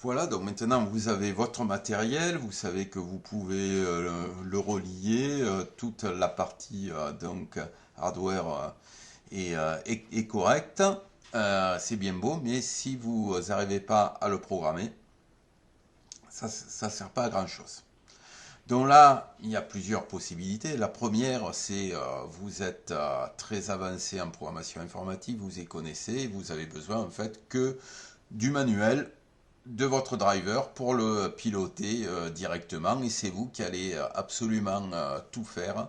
Voilà, donc maintenant vous avez votre matériel, vous savez que vous pouvez le relier, toute la partie donc hardware est correcte. C'est bien beau, mais si vous n'arrivez pas à le programmer, ça ne sert pas à grand chose. Donc là, il y a plusieurs possibilités. La première, c'est vous êtes très avancé en programmation informatique, vous y connaissez, vous avez besoin en fait que du manuel de votre driver pour le piloter directement, et c'est vous qui allez absolument tout faire.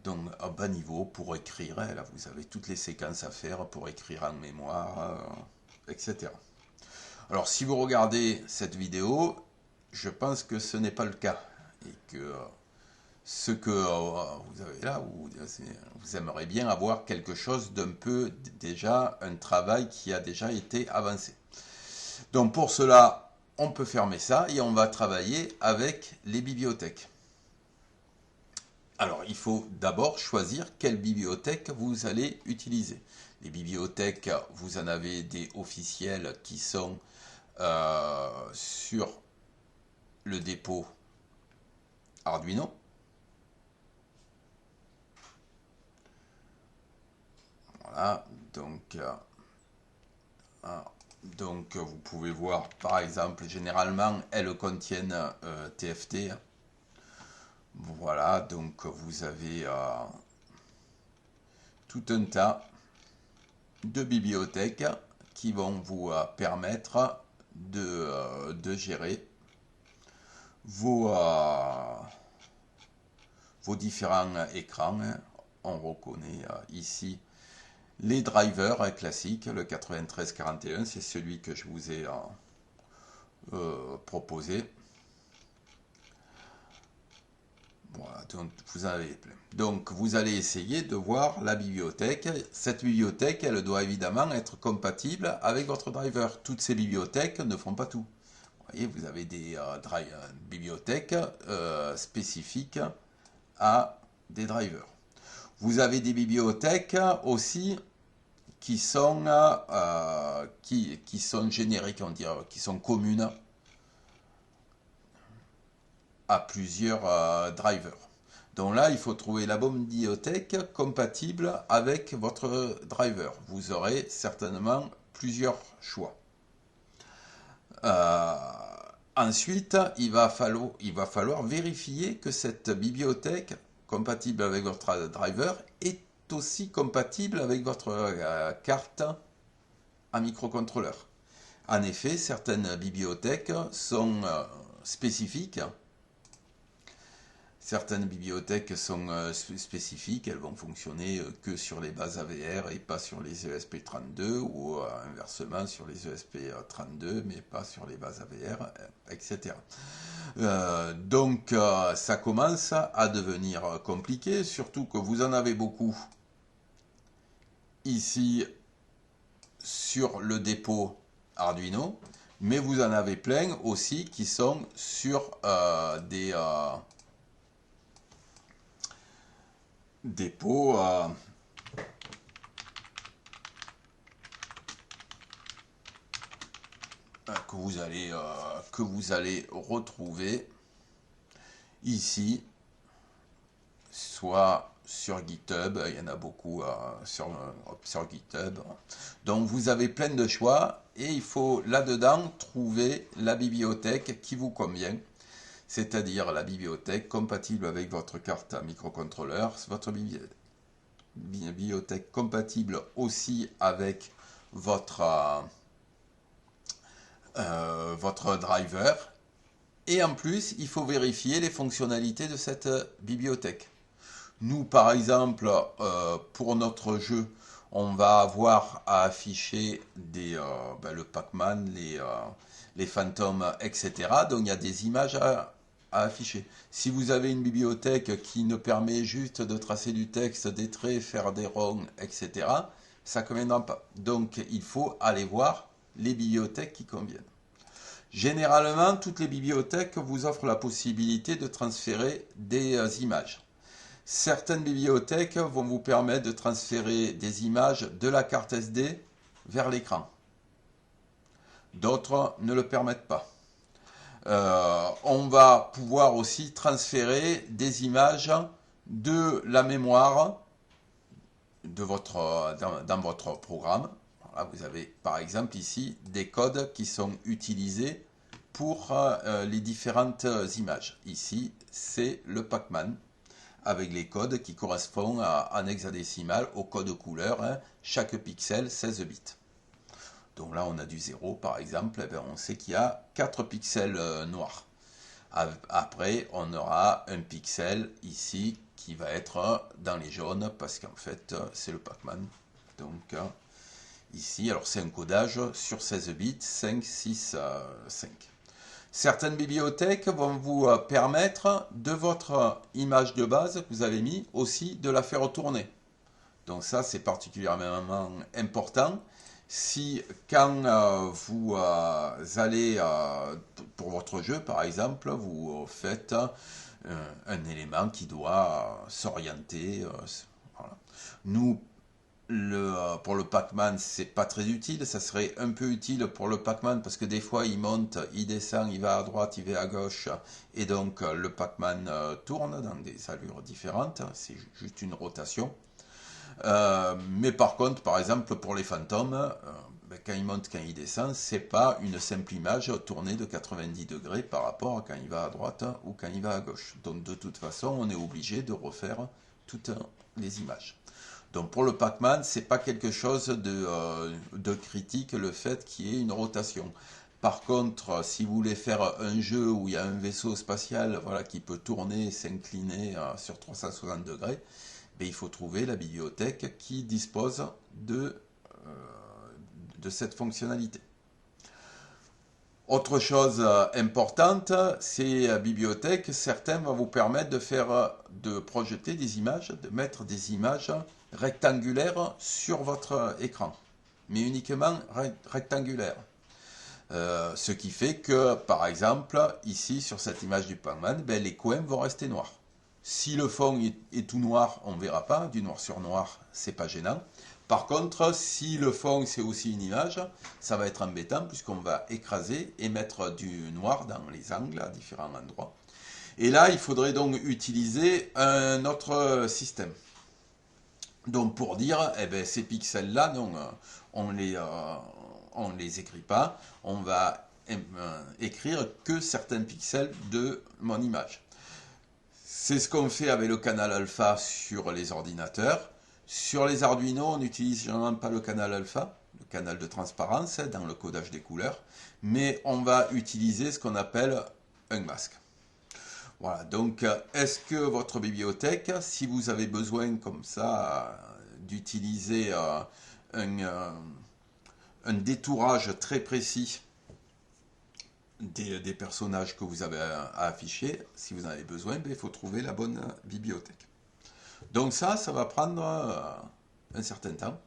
Donc à bas niveau pour écrire, hein. Là vous avez toutes les séquences à faire pour écrire en mémoire, etc. Alors si vous regardez cette vidéo, je pense que ce n'est pas le cas, et que ce que vous avez là, vous aimeriez bien avoir quelque chose d'un peu déjà, un travail qui a déjà été avancé. Donc pour cela, on peut fermer ça et on va travailler avec les bibliothèques. Alors il faut d'abord choisir quelle bibliothèque vous allez utiliser. Les bibliothèques, vous en avez des officielles qui sont sur le dépôt Arduino. Voilà, donc vous pouvez voir par exemple, généralement elles contiennent TFT. Voilà, donc vous avez tout un tas de bibliothèques qui vont vous permettre de gérer vos différents écrans. On reconnaît ici les drivers classiques, le 9341, c'est celui que je vous ai proposé. Voilà, donc vous avez plein. Donc vous allez essayer de voir la bibliothèque. Cette bibliothèque, elle doit évidemment être compatible avec votre driver. Toutes ces bibliothèques ne font pas tout. Vous voyez, vous avez des bibliothèques spécifiques à des drivers. Vous avez des bibliothèques aussi qui sont génériques, on dirait, qui sont communes à plusieurs drivers. Donc là, il faut trouver la bonne bibliothèque compatible avec votre driver. Vous aurez certainement plusieurs choix. Euh, Ensuite, il va falloir vérifier que cette bibliothèque compatible avec votre driver est aussi compatible avec votre carte à microcontrôleur. En effet, certaines bibliothèques sont spécifiques. Certaines bibliothèques sont spécifiques, elles vont fonctionner que sur les bases AVR et pas sur les ESP32, ou inversement sur les ESP32 mais pas sur les bases AVR, etc. Donc ça commence à devenir compliqué, surtout que vous en avez beaucoup ici sur le dépôt Arduino, mais vous en avez plein aussi qui sont sur des dépôts que vous allez retrouver ici, soit sur GitHub, il y en a beaucoup sur GitHub. Donc vous avez plein de choix et il faut là-dedans trouver la bibliothèque qui vous convient, c'est-à-dire la bibliothèque compatible avec votre carte à microcontrôleur, votre bibliothèque compatible aussi avec votre driver. Et en plus, il faut vérifier les fonctionnalités de cette bibliothèque. Nous, par exemple, pour notre jeu, on va avoir à afficher le Pac-Man, les fantômes, etc. Donc il y a des images à afficher. Si vous avez une bibliothèque qui ne permet juste de tracer du texte, des traits, faire des ronds, etc., ça ne conviendra pas. Donc il faut aller voir les bibliothèques qui conviennent. Généralement, toutes les bibliothèques vous offrent la possibilité de transférer des images. Certaines bibliothèques vont vous permettre de transférer des images de la carte SD vers l'écran. D'autres ne le permettent pas. On va pouvoir aussi transférer des images de la mémoire dans votre programme. Voilà, vous avez par exemple ici des codes qui sont utilisés pour les différentes images. Ici, c'est le Pac-Man avec les codes qui correspondent en hexadécimal au code couleur, hein, chaque pixel 16 bits. Donc là, on a du 0 par exemple, et bien on sait qu'il y a 4 pixels noirs. Après, on aura un pixel ici qui va être dans les jaunes parce qu'en fait, c'est le Pac-Man. Donc ici, alors c'est un codage sur 16 bits, 5, 6, 5. Certaines bibliothèques vont vous permettre de votre image de base que vous avez mis aussi de la faire tourner. Donc ça, c'est particulièrement important. Si quand vous allez pour votre jeu, par exemple, vous faites un élément qui doit s'orienter. Voilà. Nous, pour le Pac-Man, c'est pas très utile. Ça serait un peu utile pour le Pac-Man parce que des fois, il monte, il descend, il va à droite, il va à gauche. Et donc, le Pac-Man tourne dans des allures différentes. C'est juste une rotation. Mais par contre, par exemple, pour les fantômes, quand il monte, quand il descend, c'est pas une simple image tournée de 90 degrés par rapport à quand il va à droite ou quand il va à gauche. Donc de toute façon, on est obligé de refaire toutes les images. Donc pour le Pac-Man, c'est pas quelque chose de critique le fait qu'il y ait une rotation. Par contre, si vous voulez faire un jeu où il y a un vaisseau spatial, voilà, qui peut tourner et s'incliner sur 360 degrés, ben, il faut trouver la bibliothèque qui dispose de cette fonctionnalité. Autre chose importante, ces bibliothèques, certains vont vous permettre de projeter des images, de mettre des images rectangulaires sur votre écran, mais uniquement rectangulaires. Ce qui fait que, par exemple, ici sur cette image du Pac-Man, ben, les coins vont rester noirs. Si le fond est tout noir, on ne verra pas, du noir sur noir, c'est pas gênant. Par contre, si le fond c'est aussi une image, ça va être embêtant puisqu'on va écraser et mettre du noir dans les angles à différents endroits. Et là, il faudrait donc utiliser un autre système. Donc pour dire, eh ben, ces pixels-là, non, on les écrit pas, on va écrire que certains pixels de mon image. C'est ce qu'on fait avec le canal alpha sur les ordinateurs. Sur les Arduino, on n'utilise généralement pas le canal alpha, le canal de transparence dans le codage des couleurs, mais on va utiliser ce qu'on appelle un masque. Voilà, donc est-ce que votre bibliothèque, si vous avez besoin comme ça d'utiliser un détourage très précis des personnages que vous avez à afficher, si vous en avez besoin, ben, il faut trouver la bonne bibliothèque. Donc ça va prendre un certain temps,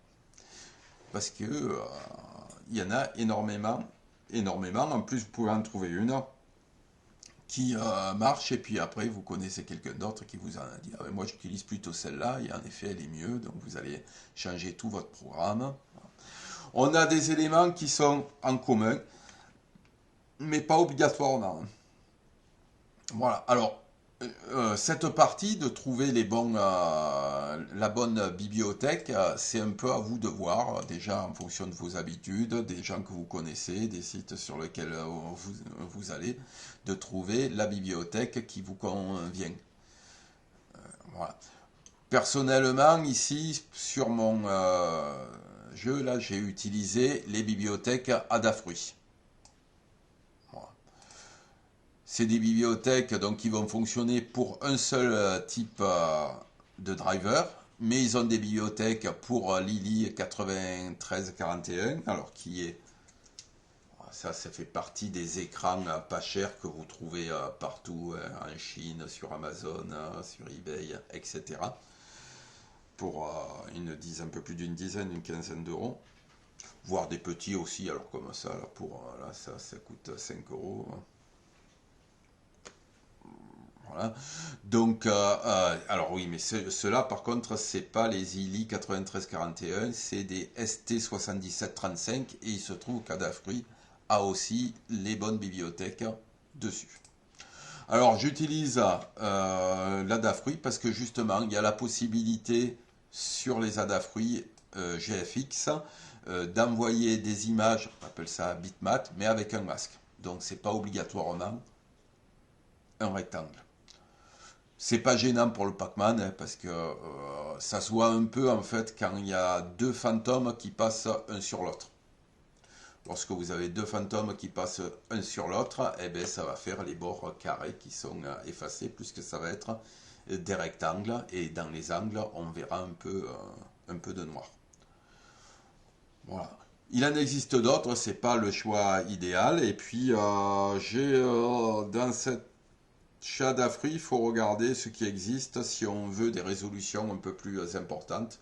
parce que il y en a énormément. En plus, vous pouvez en trouver une qui marche, et puis après, vous connaissez quelqu'un d'autre qui vous en a dit, ah, moi j'utilise plutôt celle-là, et en effet, elle est mieux, donc vous allez changer tout votre programme. On a des éléments qui sont en commun, mais pas obligatoirement. Voilà, alors, cette partie de trouver la bonne bibliothèque, c'est un peu à vous de voir, déjà en fonction de vos habitudes, des gens que vous connaissez, des sites sur lesquels vous allez, de trouver la bibliothèque qui vous convient. Voilà. Personnellement, ici, sur mon jeu, là, j'ai utilisé les bibliothèques Adafruit. C'est des bibliothèques donc, qui vont fonctionner pour un seul type de driver, mais ils ont des bibliothèques pour Lily 9341, alors qui est, ça fait partie des écrans pas chers que vous trouvez partout, en Chine, sur Amazon, sur eBay, etc. Pour un peu plus d'une dizaine, une quinzaine d'euros. voire des petits aussi, alors comme ça, là, là, ça coûte 5 euros. Voilà. Donc, alors oui, mais ceux-là, par contre, c'est pas les ILI 9341, c'est des ST 7735, et il se trouve qu'Adafruit a aussi les bonnes bibliothèques dessus. Alors, j'utilise l'Adafruit parce que justement, il y a la possibilité sur les Adafruit GFX d'envoyer des images, on appelle ça bitmap, mais avec un masque. Donc, c'est pas obligatoirement un rectangle. C'est pas gênant pour le Pac-Man hein, parce que ça se voit un peu en fait quand il y a deux fantômes qui passent un sur l'autre. Lorsque vous avez deux fantômes qui passent un sur l'autre, eh bien, ça va faire les bords carrés qui sont effacés, puisque ça va être des rectangles, et dans les angles, on verra un peu de noir. Voilà. Il en existe d'autres, c'est pas le choix idéal. Et puis, dans cette Adafruit, il faut regarder ce qui existe si on veut des résolutions un peu plus importantes.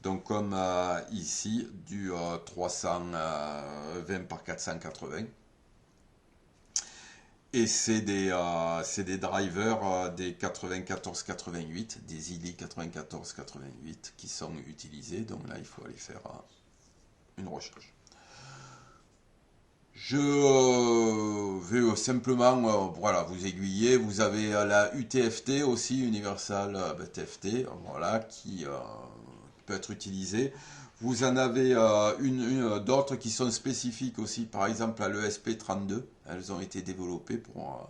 Donc comme ici, du 320 par 480. Et c'est des drivers des 94-88, des ILI 94-88 qui sont utilisés. Donc là, il faut aller faire une recherche. Je vais simplement voilà, vous aiguiller. Vous avez la UTFT aussi, Universal TFT, voilà, qui peut être utilisée. Vous en avez d'autres qui sont spécifiques aussi, par exemple à l'ESP32. Elles ont été développées pour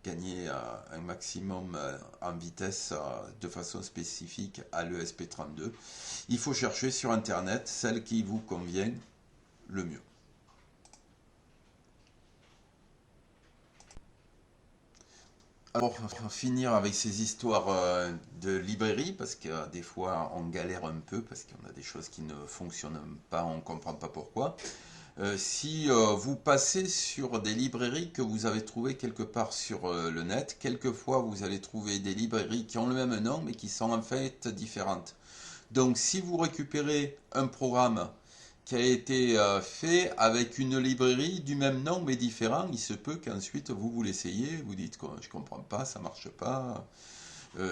gagner un maximum en vitesse de façon spécifique à l'ESP32. Il faut chercher sur Internet celle qui vous convient le mieux. Alors, pour finir avec ces histoires de librairie, parce que des fois on galère un peu, parce qu'on a des choses qui ne fonctionnent pas, on ne comprend pas pourquoi. Si vous passez sur des librairies que vous avez trouvées quelque part sur le net, quelquefois vous allez trouver des librairies qui ont le même nom, mais qui sont en fait différentes. Donc, si vous récupérez un programme qui a été fait avec une librairie du même nom mais différent, il se peut qu'ensuite vous l'essayez, vous dites que je comprends pas, ça marche pas,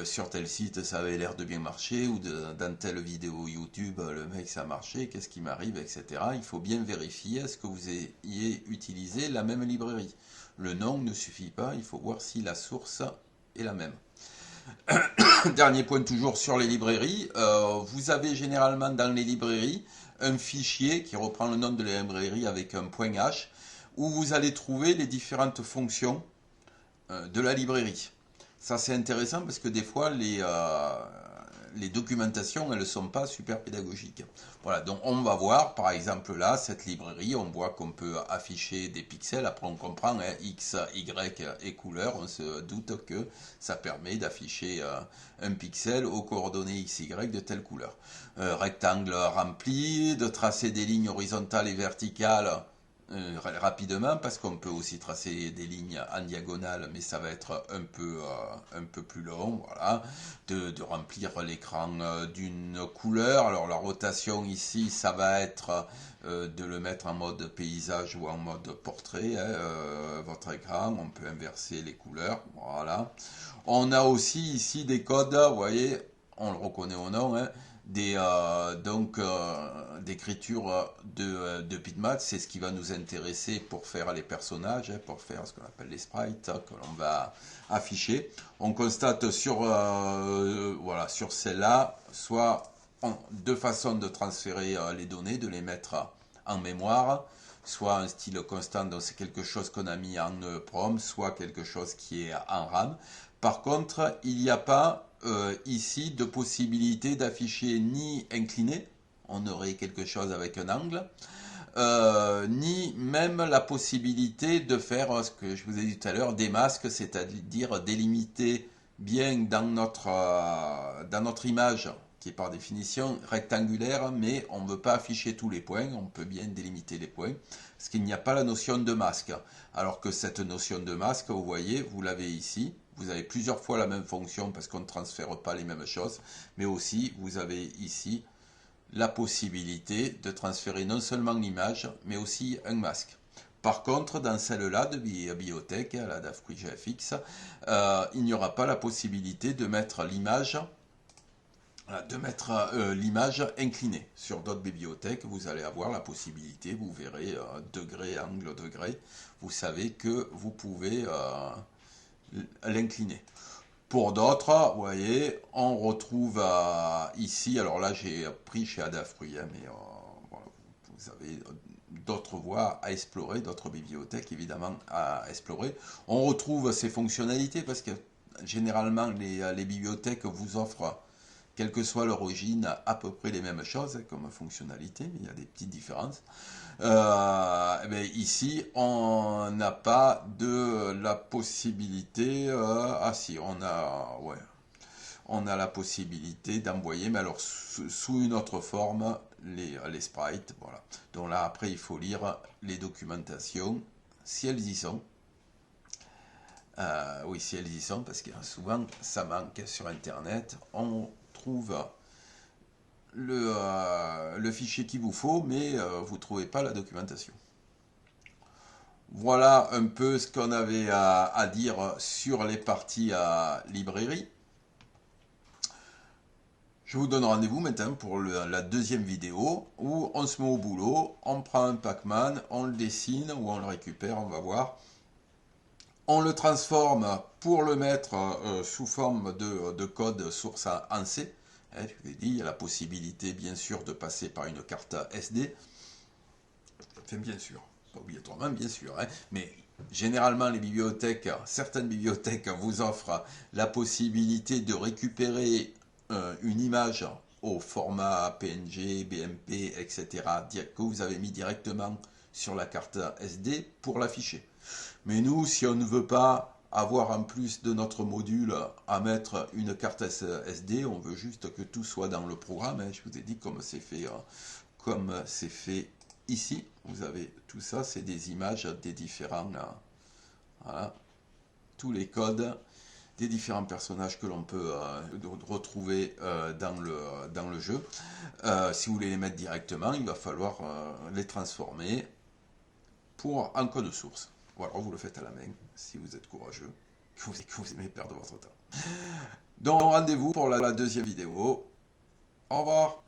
sur tel site ça avait l'air de bien marcher, ou dans telle vidéo YouTube le mec ça a marché, qu'est-ce qui m'arrive, etc. Il faut bien vérifier est-ce que vous ayez utilisé la même librairie. Le nom ne suffit pas, il faut voir si la source est la même. Dernier point toujours sur les librairies, vous avez généralement dans les librairies un fichier qui reprend le nom de la librairie avec un point H, où vous allez trouver les différentes fonctions de la librairie. Ça c'est intéressant parce que des fois les documentations elles ne sont pas super pédagogiques. Voilà, donc on va voir par exemple là, cette librairie, on voit qu'on peut afficher des pixels, après on comprend hein, X, Y et couleur, on se doute que ça permet d'afficher un pixel aux coordonnées X, Y de telle couleur. Rectangle rempli, de tracer des lignes horizontales et verticales rapidement, parce qu'on peut aussi tracer des lignes en diagonale, mais ça va être un peu plus long, voilà, de remplir l'écran d'une couleur. Alors la rotation ici, ça va être de le mettre en mode paysage ou en mode portrait, hein, votre écran, on peut inverser les couleurs, voilà. On a aussi ici des codes, vous voyez, on le reconnaît au nom, hein, d'écriture de bitmap, c'est ce qui va nous intéresser pour faire les personnages, hein, pour faire ce qu'on appelle les sprites que l'on va afficher. On constate sur voilà, sur celle-là soit deux façons de transférer les données, de les mettre en mémoire, soit un style constant, donc c'est quelque chose qu'on a mis en EEPROM, soit quelque chose qui est en RAM. Par contre, il n'y a pas ici de possibilité d'afficher ni incliné, on aurait quelque chose avec un angle, ni même la possibilité de faire ce que je vous ai dit tout à l'heure, des masques, c'est-à-dire délimiter bien dans notre image, qui est par définition rectangulaire, mais on ne veut pas afficher tous les points, on peut bien délimiter les points, parce qu'il n'y a pas la notion de masque. Alors que cette notion de masque, vous voyez, vous l'avez ici, vous avez plusieurs fois la même fonction parce qu'on ne transfère pas les mêmes choses, mais aussi vous avez ici la possibilité de transférer non seulement l'image, mais aussi un masque. Par contre, dans celle-là de bibliothèque, la DAVPRI GFX, il n'y aura pas la possibilité de mettre l'image inclinée. Sur d'autres bibliothèques, vous allez avoir la possibilité, vous verrez degré, angle, degré, vous savez que vous pouvez l'incliner. Pour d'autres, vous voyez, on retrouve ici, alors là j'ai pris chez Adafruit, hein, mais voilà, vous avez d'autres voies à explorer, d'autres bibliothèques évidemment à explorer. On retrouve ces fonctionnalités parce que généralement les bibliothèques vous offrent, quelle que soit l'origine, à peu près les mêmes choses comme fonctionnalité, mais il y a des petites différences. Ici, on n'a pas de la possibilité. Ah si, on a la possibilité d'envoyer, mais alors sous une autre forme, les sprites. Voilà. Donc là, après, il faut lire les documentations, si elles y sont. Oui, si elles y sont, parce que souvent, ça manque sur Internet. On trouve le fichier qu'il vous faut, mais vous ne trouvez pas la documentation. Voilà un peu ce qu'on avait à dire sur les parties à librairie. Je vous donne rendez-vous maintenant pour la deuxième vidéo où on se met au boulot, on prend un Pac-Man, on le dessine ou on le récupère, on va voir. On le transforme pour le mettre sous forme de code source en C. Je vous ai dit, il y a la possibilité bien sûr de passer par une carte SD. Enfin bien sûr, pas obligatoirement bien sûr, hein, mais généralement les bibliothèques, certaines bibliothèques vous offrent la possibilité de récupérer une image au format PNG, BMP, etc. que vous avez mis directement sur la carte SD pour l'afficher. Mais nous, si on ne veut pas avoir en plus de notre module à mettre une carte SD, on veut juste que tout soit dans le programme. Hein. Je vous ai dit comme c'est fait ici. Vous avez tout ça, c'est des images des différents, voilà, tous les codes des différents personnages que l'on peut retrouver dans le jeu. Si vous voulez les mettre directement, il va falloir les transformer en code source. Voilà, vous le faites à la main, si vous êtes courageux, que vous aimez perdre votre temps. Donc rendez-vous pour la deuxième vidéo. Au revoir.